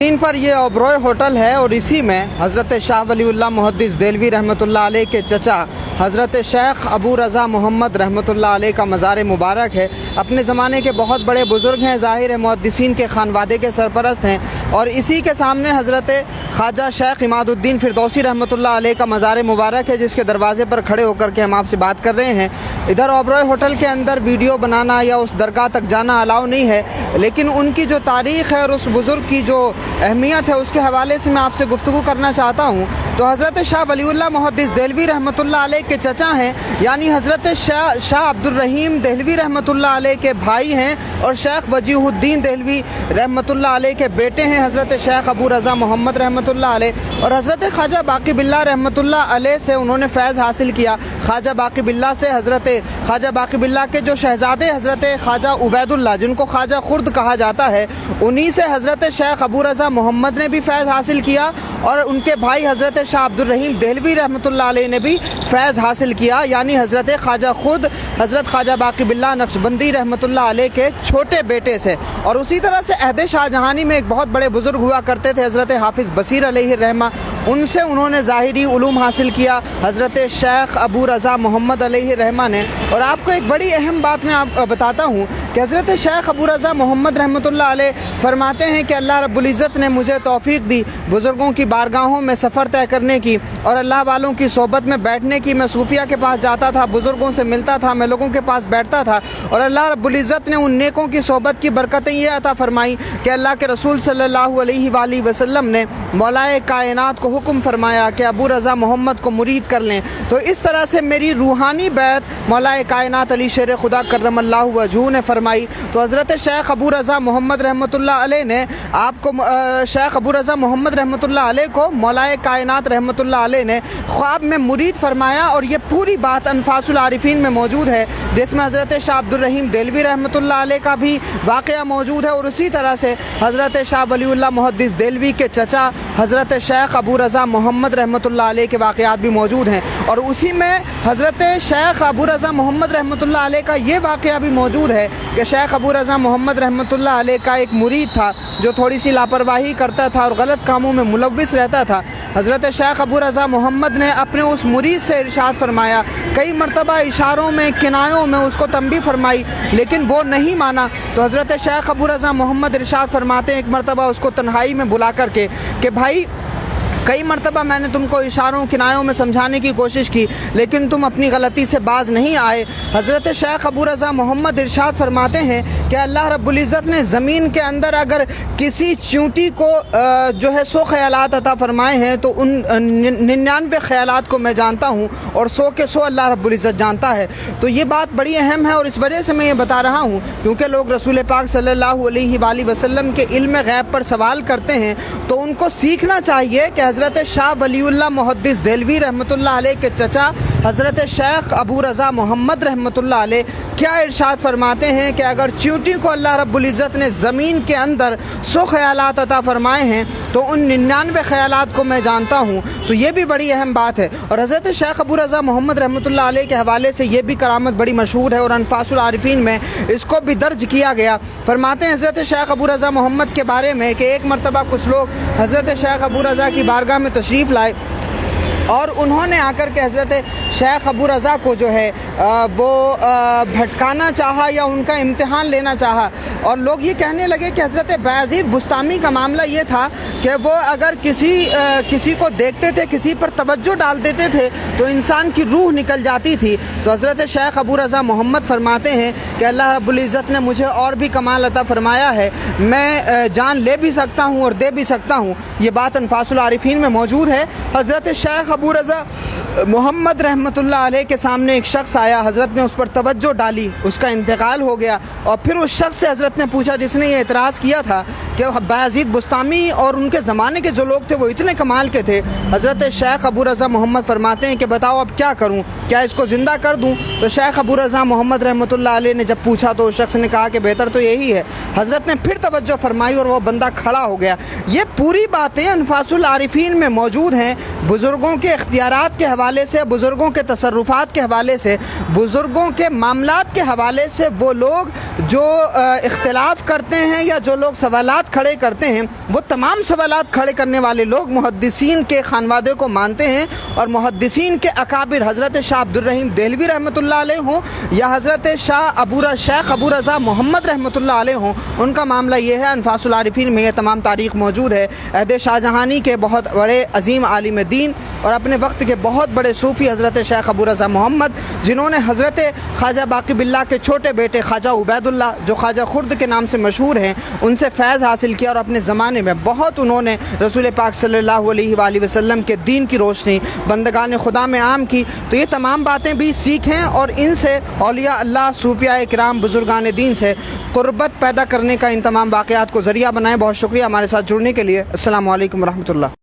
इन पर ये ओबरॉय होटल है और इसी में हज़रत शाह वलीउल्लाह मुहद्दिस देलवी रहमतुल्लाह अलैह के चचा हज़रत शेख अबू रज़ा मोहम्मद रहमतुल्लाह अलैह का मज़ार मुबारक है। अपने ज़माने के बहुत बड़े बुज़ुर्ग हैं, ज़ाहिर है मुहद्दिसीन के ख़ानवादे के सरपरस्त हैं और इसी के सामने हज़रत ख्वाजा शेख इमादुद्दीन फ़िरदौसी रहमतुल्लाह अलैह का मज़ार मुबारक है, जिसके दरवाज़े पर खड़े होकर के हम आपसे बात कर रहे हैं। इधर ओबरॉय होटल के अंदर वीडियो बनाना या उस दरगाह तक जाना अलाउ नहीं है, लेकिन उनकी जो तारीख़ है और उस बुज़ुर्ग की जो अहमियत है उसके हवाले से मैं आपसे गुफ्तगू करना चाहता हूँ। तो हज़रत शाह वलीउल्लाह मुहद्दिस देलवी रहमतुल्लाह अलैह के चचा हैं, यानी हज़रत शाह अब्दुर्रहीम देलवी रहमतुल्लाह अलैह के भाई हैं और शेख वजीहुद्दीन देलवी रहमतुल्लाह अलैह के बेटे हैं हज़रत शेख अबू रज़ा मोहम्मद रहमतुल्लाह अलैह। और हज़रत ख्वाजा बाकी बिल्लाह रहमतुल्लाह अलैह से उन्होंने फ़ैज़ हासिल किया। ख्वाजा बाकी बिल्लाह से हज़रत ख्वाजा बाकी बिल्लाह के जो शहज़ादे हज़रत ख्वाजा उबैदुल्लाह, जिनको ख्वाजा खुर्द कहा जाता है, उन्हीं से हज़रत शेख अबू रज़ा मोहम्मद ने भी फ़ैज़ हासिल किया और उनके भाई हज़रत शाह अब्दुर्रहीम देलवी रहमतुल्लाह अलैह ने भी फ़ैज़ हासिल किया, यानी हज़रत ख्वाजा खुद हज़रत ख्वाजा बाकी बिल्लाह नक्शबंदी रहमतुल्लाह अलैह के छोटे बेटे से। और उसी तरह से अहद शाहजहानी में एक बहुत बड़े बुज़ुर्ग हुआ करते थे हज़रत हाफिज़ बसीर अलैहि रहमा, उनसे उन्होंने ज़ाहिरी उलूम हासिल किया हज़रत शेख अबू रज़ा मोहम्मद अलैहि रहमा ने। और आपको एक बड़ी अहम बात मैं बताता हूँ कि हज़रत शेख अबू रज़ा मोहम्मद रहमतुल्लाह अलैह फरमाते हैं कि अल्लाह रब्बुल इज़्ज़त ने मुझे तौफ़ीक़ दी बुज़ुर्गों की बारगाहों में सफ़र तय करने की और अल्लाह वालों की सोबत में बैठने की। मैं सूफिया के पास जाता था, बुज़ुर्गों से मिलता था, मैं लोगों के पास बैठता था और अल्लाह रब्बुल इज़्ज़त ने उन नेकों की सोबत की बरकतें ये अता फ़रमाई कि अल्लाह के रसूल सल्लल्लाहु अलैहि वसल्लम ने मौलाए कायनात को हुक्म फरमाया कि अबू रज़ा मोहम्मद को मुरीद कर लें। तो इस तरह से मेरी रूहानी बैत मौलाए कायनात अली शेर खुदा करमल्लाहु वजहू ने फरमाई। तो हज़रत शेख अबू रज़ा मोहम्मद रहमतुल्लाह अलैह ने आपको शेख अबू रज़ा मोहम्मद रहमतुल्लाह अलैह को मौलाए कायनात रहमतुल्लाह अलैह ने ख्वाब में मुरीद फरमाया और ये पूरी बात अनफासुल आरिफीन में मौजूद है, जिसमें हज़रत शाह अब्दुर्रहीम देलवी रहमतुल्लाह अलैह का भी वाक़या मौजूद है और उसी तरह से हज़रत शाह वलीउल्लाह मुहद्दिस देलवी के चचा हज़रत शेख अबू रज़ा मोहम्मद रहमतुल्लाह अलैह के वाक़यात भी मौजूद हैं। और उसी में हज़रत शेख अबू रज़ा मोहम्मद रहमतुल्लाह अलैह का ये वाक़या भी मौजूद है कि शेख अबू रज़ा मोहम्मद रहमतुल्लाह अलैह का एक मुरीद था जो थोड़ी सी लापरवाही करता था और गलत कामों में मुलव्विस रहता था। हज़रत शेख अबू रज़ा मोहम्मद ने अपने उस मुरीद से इरशाद फरमाया, कई मरतबा इशारों में किनायों में उसको तंबीह फरमाई, लेकिन वो नहीं माना। तो हज़रत शेख अबू रज़ा मोहम्मद इरशाद फरमाते हैं एक मरतबा उसको तन्हाई में बुला करके कि भाई, कई मरतबा मैंने तुमको इशारों किनायों में समझाने की कोशिश की, लेकिन तुम अपनी गलती से बाज नहीं आए। हज़रत शेख अबू रज़ा मोहम्मद इरशाद फरमाते हैं कि अल्लाह रब्बुल इज़्ज़त ने ज़मीन के अंदर अगर किसी चींटी को जो है 100 ख़यालात अता फ़रमाए हैं तो उन 99 ख़यालात को मैं जानता हूँ और 100 के 100 अल्लाह रब्बुल इज़्ज़त जानता है। तो ये बात बड़ी अहम है और इस वजह से मैं ये बता रहा हूँ क्योंकि लोग रसूल पाक सल्लल्लाहु अलैहि वसल्लम के इल्म गैब पर सवाल करते हैं, तो उनको सीखना चाहिए कि हज़रत शाह वलीउल्लाह मुहद्दिस देलवी रहमतुल्लाह अलैह के चचा हज़रत शेख अबू रज़ा मोहम्मद रहमतुल्लाह अलैह क्या इरशाद फरमाते हैं कि अगर चींटी को अल्लाह रब्बुल इज़्ज़त ने ज़मीन के अंदर 100 ख़यालात अता फ़रमाए हैं तो उन 99 ख़यालात को मैं जानता हूँ। तो ये भी बड़ी अहम बात है। और हज़रत शेख अबू रज़ा मोहम्मद रहमतुल्लाह अलैह के हवाले से ये भी करामत बड़ी मशहूर है और अनफासुल आरिफीन में इसको भी दर्ज किया गया। फरमाते हैं हज़रत शेख अबू रज़ा मोहम्मद के बारे में कि एक मरतबा कुछ लोग हज़रत शेख अबू रज़ा की बारगाह में तशरीफ़ लाए और उन्होंने आकर के हज़रत शेख अबू रज़ा को जो है वो भटकाना चाहा या उनका इम्तिहान लेना चाहा। और लोग ये कहने लगे कि हज़रत बायज़ीद बुस्तामी का मामला ये था कि वो अगर किसी को देखते थे, किसी पर तवज्जो डाल देते थे तो इंसान की रूह निकल जाती थी। तो हज़रत शेख अबू रज़ा मोहम्मद फरमाते हैं कि अल्लाह रब्बुल इज़्ज़त ने मुझे और भी कमाल अता फ़रमाया है, मैं जान ले भी सकता हूँ और दे भी सकता हूँ। ये बात अनफासुल आरिफीन में मौजूद है। हज़रत शेख अबू रज़ा मोहम्मद रहमतुल्लाह अलैह के सामने एक शख्स आया, हज़रत ने उस पर तवज्जो डाली, उसका इंतकाल हो गया और फिर उस शख्स से हज़रत ने पूछा जिसने ये एतराज़ किया था कि बायज़ीद बुस्तामी और उनके ज़माने के जो लोग थे वो इतने कमाल के थे। हज़रत शेख अबू रज़ा मोहम्मद फरमाते हैं कि बताओ अब क्या करूँ, क्या इसको ज़िंदा कर दूँ? तो शेख अबू रज़ा मोहम्मद रहमतुल्लाह अलैह ने जब पूछा तो उस शख्स ने कहा कि बेहतर तो यही है। हज़रत ने फिर तवज्जो फरमाई और वो बंदा खड़ा हो गया। ये पूरी बातें अनफासुल आरिफीन में मौजूद हैं। बुज़ुर्गों के इख्तियारात के हवाले से, बुज़ुर्गों के तसर्रुफ़ात के हवाले से, बुज़ुर्गों के मामलात के हवाले से वो लोग जो इख्तिलाफ़ करते हैं या जो लोग सवालात सवालात खड़े करते हैं वो तमाम सवालात खड़े करने वाले लोग मुहद्दिसीन के खानवादे को मानते हैं और मुहद्दिसीन के अकाबिर हज़रत शाह अब्दुल रहीम देहलवी रहमतुल्लाह अलैह हों या हज़रत शाह शेख अबू रज़ा मोहम्मद रहमतुल्लाह अलैह हों, उनका मामला ये है। अनफासुल आरिफीन में ये तमाम तारीख़ मौजूद है। अहद शाहजहानी के बहुत बड़े अजीम आलिम दीन और अपने वक्त के बहुत बड़े सूफ़ी हज़रत शेख अबू रज़ा मोहम्मद, जिन्होंने हज़रत ख्वाजा बाक़ी बिल्लाह के छोटे बेटे ख्वाजा उबैदुल्लाह जो ख्वाजा खुर्द के नाम से मशहूर हैं, उनसे फैज़ हासिल किया और अपने ज़माने में बहुत उन्होंने रसूल पाक सल्लल्लाहु अलैहि वसल्लम के दीन की रोशनी बंदगान खुदा में आम की। तो ये तमाम बातें भी सीखें और इनसे औलिया अल्लाह, सूफिया किराम, बुजुर्गान दीन से क़ुर्बत पैदा करने का इन तमाम वाक़यात को ज़रिया बनाएं। बहुत शुक्रिया हमारे साथ जुड़ने के लिए। अस्सलामु अलैकुम व रहमतुल्लाह।